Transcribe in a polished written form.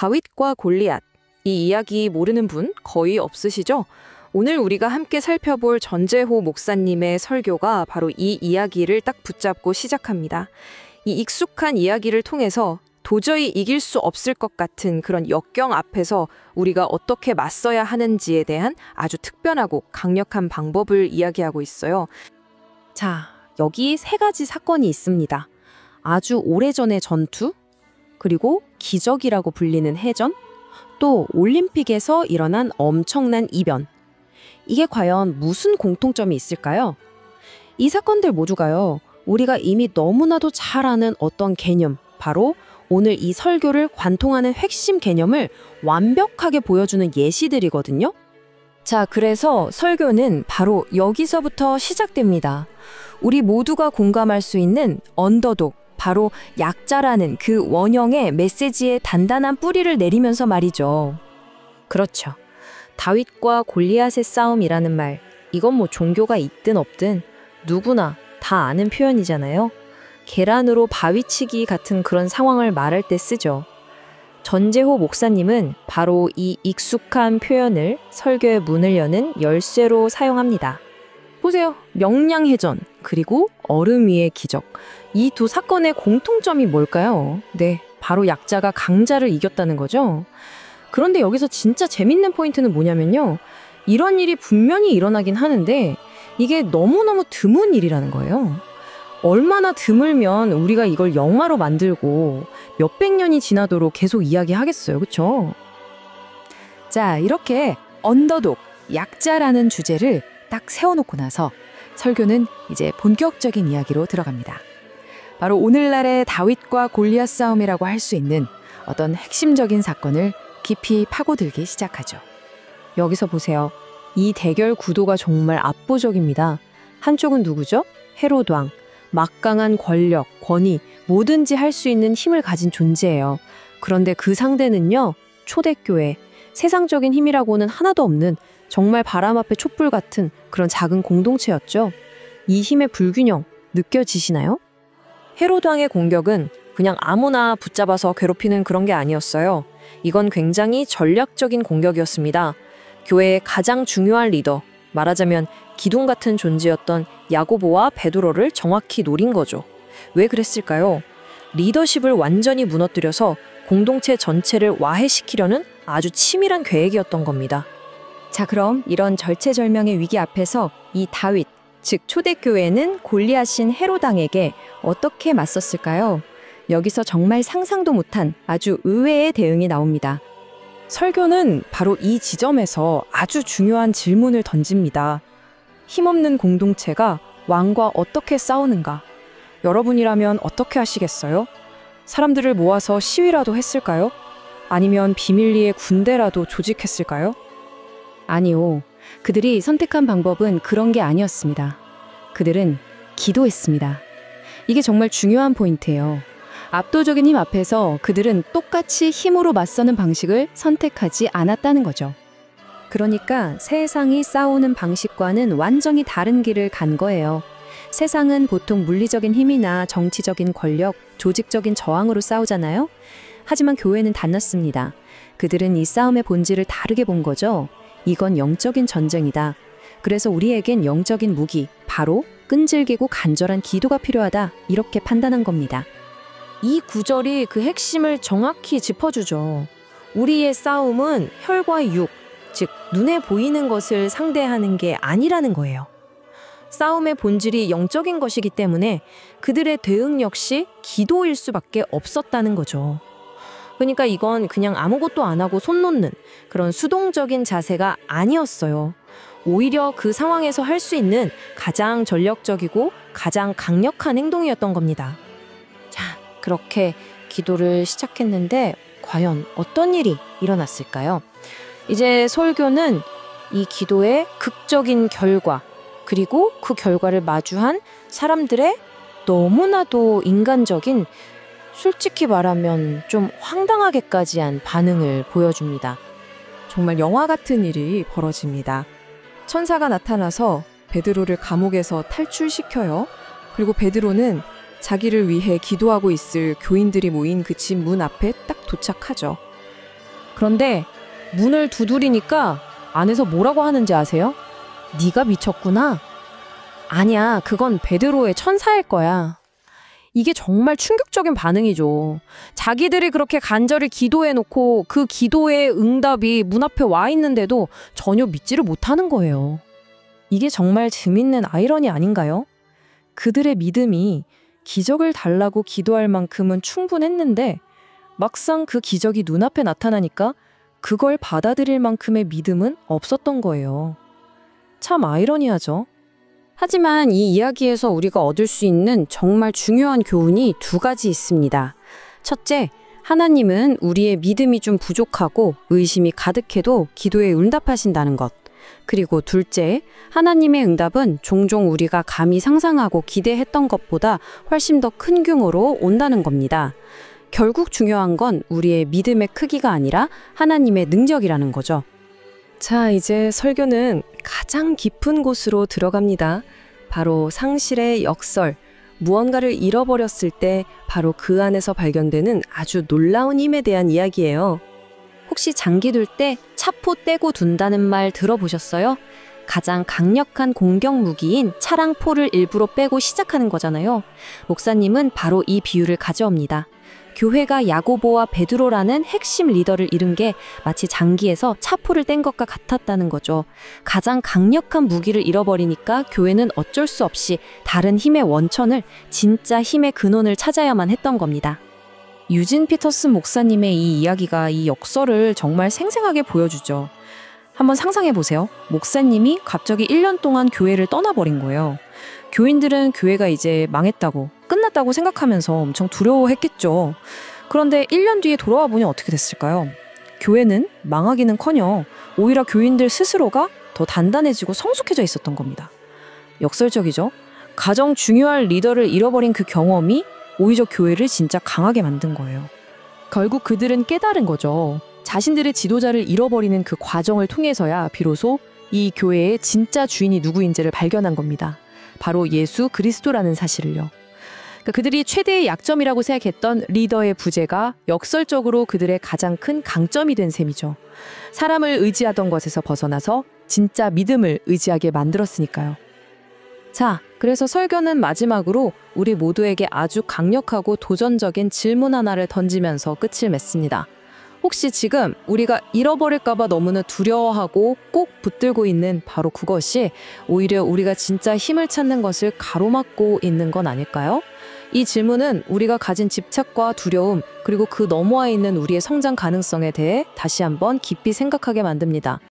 다윗과 골리앗. 이 이야기 모르는 분 거의 없으시죠? 오늘 우리가 함께 살펴볼 전재호 목사님의 설교가 바로 이 이야기를 딱 붙잡고 시작합니다. 이 익숙한 이야기를 통해서 도저히 이길 수 없을 것 같은 그런 역경 앞에서 우리가 어떻게 맞서야 하는지에 대한 아주 특별하고 강력한 방법을 이야기하고 있어요. 자, 여기 세 가지 사건이 있습니다. 아주 오래전의 전투, 그리고 기적이라고 불리는 해전, 또 올림픽에서 일어난 엄청난 이변. 이게 과연 무슨 공통점이 있을까요? 이 사건들 모두가요, 우리가 이미 너무나도 잘 아는 어떤 개념, 바로 오늘 이 설교를 관통하는 핵심 개념을 완벽하게 보여주는 예시들이거든요. 자, 그래서 설교는 바로 여기서부터 시작됩니다. 우리 모두가 공감할 수 있는 언더독, 바로 약자라는 그 원형의 메시지의 단단한 뿌리를 내리면서 말이죠. 그렇죠. 다윗과 골리앗의 싸움이라는 말, 이건 뭐 종교가 있든 없든 누구나 다 아는 표현이잖아요. 계란으로 바위치기 같은 그런 상황을 말할 때 쓰죠. 전재호 목사님은 바로 이 익숙한 표현을 설교의 문을 여는 열쇠로 사용합니다. 보세요. 명량해전, 그리고 얼음 위의 기적. 이 두 사건의 공통점이 뭘까요? 네, 바로 약자가 강자를 이겼다는 거죠. 그런데 여기서 진짜 재밌는 포인트는 뭐냐면요. 이런 일이 분명히 일어나긴 하는데 이게 너무너무 드문 일이라는 거예요. 얼마나 드물면 우리가 이걸 영화로 만들고 몇백 년이 지나도록 계속 이야기하겠어요. 그렇죠? 자, 이렇게 언더독, 약자라는 주제를 딱 세워놓고 나서 설교는 이제 본격적인 이야기로 들어갑니다. 바로 오늘날의 다윗과 골리앗 싸움이라고 할 수 있는 어떤 핵심적인 사건을 깊이 파고들기 시작하죠. 여기서 보세요. 이 대결 구도가 정말 압도적입니다. 한쪽은 누구죠? 헤롯 왕. 막강한 권력, 권위, 뭐든지 할 수 있는 힘을 가진 존재예요. 그런데 그 상대는요, 초대교회, 세상적인 힘이라고는 하나도 없는 정말 바람 앞에 촛불 같은 그런 작은 공동체였죠. 이 힘의 불균형 느껴지시나요? 헤롯 왕의 공격은 그냥 아무나 붙잡아서 괴롭히는 그런 게 아니었어요. 이건 굉장히 전략적인 공격이었습니다. 교회의 가장 중요한 리더, 말하자면 기둥 같은 존재였던 야고보와 베드로를 정확히 노린 거죠. 왜 그랬을까요? 리더십을 완전히 무너뜨려서 공동체 전체를 와해시키려는 아주 치밀한 계획이었던 겁니다. 자, 그럼 이런 절체절명의 위기 앞에서 이 다윗, 즉 초대교회는 골리앗인 헤롯 왕에게 어떻게 맞섰을까요? 여기서 정말 상상도 못한 아주 의외의 대응이 나옵니다. 설교는 바로 이 지점에서 아주 중요한 질문을 던집니다. 힘없는 공동체가 왕과 어떻게 싸우는가? 여러분이라면 어떻게 하시겠어요? 사람들을 모아서 시위라도 했을까요? 아니면 비밀리에 군대라도 조직했을까요? 아니요. 그들이 선택한 방법은 그런 게 아니었습니다. 그들은 기도했습니다. 이게 정말 중요한 포인트예요. 압도적인 힘 앞에서 그들은 똑같이 힘으로 맞서는 방식을 선택하지 않았다는 거죠. 그러니까 세상이 싸우는 방식과는 완전히 다른 길을 간 거예요. 세상은 보통 물리적인 힘이나 정치적인 권력, 조직적인 저항으로 싸우잖아요. 하지만 교회는 달랐습니다. 그들은 이 싸움의 본질을 다르게 본 거죠. 이건 영적인 전쟁이다. 그래서 우리에겐 영적인 무기, 바로 끈질기고 간절한 기도가 필요하다. 이렇게 판단한 겁니다. 이 구절이 그 핵심을 정확히 짚어주죠. 우리의 싸움은 혈과 육, 즉 눈에 보이는 것을 상대하는 게 아니라는 거예요. 싸움의 본질이 영적인 것이기 때문에 그들의 대응 역시 기도일 수밖에 없었다는 거죠. 그러니까 이건 그냥 아무것도 안 하고 손 놓는 그런 수동적인 자세가 아니었어요. 오히려 그 상황에서 할 수 있는 가장 전력적이고 가장 강력한 행동이었던 겁니다. 자, 그렇게 기도를 시작했는데 과연 어떤 일이 일어났을까요? 이제 설교는 이 기도의 극적인 결과, 그리고 그 결과를 마주한 사람들의 너무나도 인간적인, 솔직히 말하면 좀 황당하게까지 한 반응을 보여줍니다. 정말 영화 같은 일이 벌어집니다. 천사가 나타나서 베드로를 감옥에서 탈출시켜요. 그리고 베드로는 자기를 위해 기도하고 있을 교인들이 모인 그 집 문 앞에 딱 도착하죠. 그런데 문을 두드리니까 안에서 뭐라고 하는지 아세요? 네가 미쳤구나? 아니야, 그건 베드로의 천사일 거야. 이게 정말 충격적인 반응이죠. 자기들이 그렇게 간절히 기도해놓고 그 기도의 응답이 문 앞에 와 있는데도 전혀 믿지를 못하는 거예요. 이게 정말 재밌는 아이러니 아닌가요? 그들의 믿음이 기적을 달라고 기도할 만큼은 충분했는데 막상 그 기적이 눈앞에 나타나니까 그걸 받아들일 만큼의 믿음은 없었던 거예요. 참 아이러니하죠. 하지만 이 이야기에서 우리가 얻을 수 있는 정말 중요한 교훈이 두 가지 있습니다. 첫째, 하나님은 우리의 믿음이 좀 부족하고 의심이 가득해도 기도에 응답하신다는 것. 그리고 둘째, 하나님의 응답은 종종 우리가 감히 상상하고 기대했던 것보다 훨씬 더 큰 규모로 온다는 겁니다. 결국 중요한 건 우리의 믿음의 크기가 아니라 하나님의 능력이라는 거죠. 자, 이제 설교는 가장 깊은 곳으로 들어갑니다. 바로 상실의 역설, 무언가를 잃어버렸을 때 바로 그 안에서 발견되는 아주 놀라운 힘에 대한 이야기예요. 혹시 장기 둘 때 차포 떼고 둔다는 말 들어보셨어요? 가장 강력한 공격 무기인 차랑포를 일부러 빼고 시작하는 거잖아요. 목사님은 바로 이 비유를 가져옵니다. 교회가 야고보와 베드로라는 핵심 리더를 잃은 게 마치 장기에서 차포를 뗀 것과 같았다는 거죠. 가장 강력한 무기를 잃어버리니까 교회는 어쩔 수 없이 다른 힘의 원천을, 진짜 힘의 근원을 찾아야만 했던 겁니다. 유진 피터슨 목사님의 이 이야기가 이 역설을 정말 생생하게 보여주죠. 한번 상상해 보세요. 목사님이 갑자기 1년 동안 교회를 떠나버린 거예요. 교인들은 교회가 이제 망했다고, 끝났다고 생각하면서 엄청 두려워했겠죠. 그런데 1년 뒤에 돌아와 보니 어떻게 됐을까요? 교회는 망하기는커녕 오히려 교인들 스스로가 더 단단해지고 성숙해져 있었던 겁니다. 역설적이죠? 가장 중요한 리더를 잃어버린 그 경험이 오히려 교회를 진짜 강하게 만든 거예요. 결국 그들은 깨달은 거죠. 자신들의 지도자를 잃어버리는 그 과정을 통해서야 비로소 이 교회의 진짜 주인이 누구인지를 발견한 겁니다. 바로 예수 그리스도라는 사실을요. 그러니까 그들이 최대의 약점이라고 생각했던 리더의 부재가 역설적으로 그들의 가장 큰 강점이 된 셈이죠. 사람을 의지하던 것에서 벗어나서 진짜 믿음을 의지하게 만들었으니까요. 자, 그래서 설교는 마지막으로 우리 모두에게 아주 강력하고 도전적인 질문 하나를 던지면서 끝을 맺습니다. 혹시 지금 우리가 잃어버릴까봐 너무나 두려워하고 꼭 붙들고 있는 바로 그것이 오히려 우리가 진짜 힘을 찾는 것을 가로막고 있는 건 아닐까요? 이 질문은 우리가 가진 집착과 두려움, 그리고 그 너머에 있는 우리의 성장 가능성에 대해 다시 한번 깊이 생각하게 만듭니다.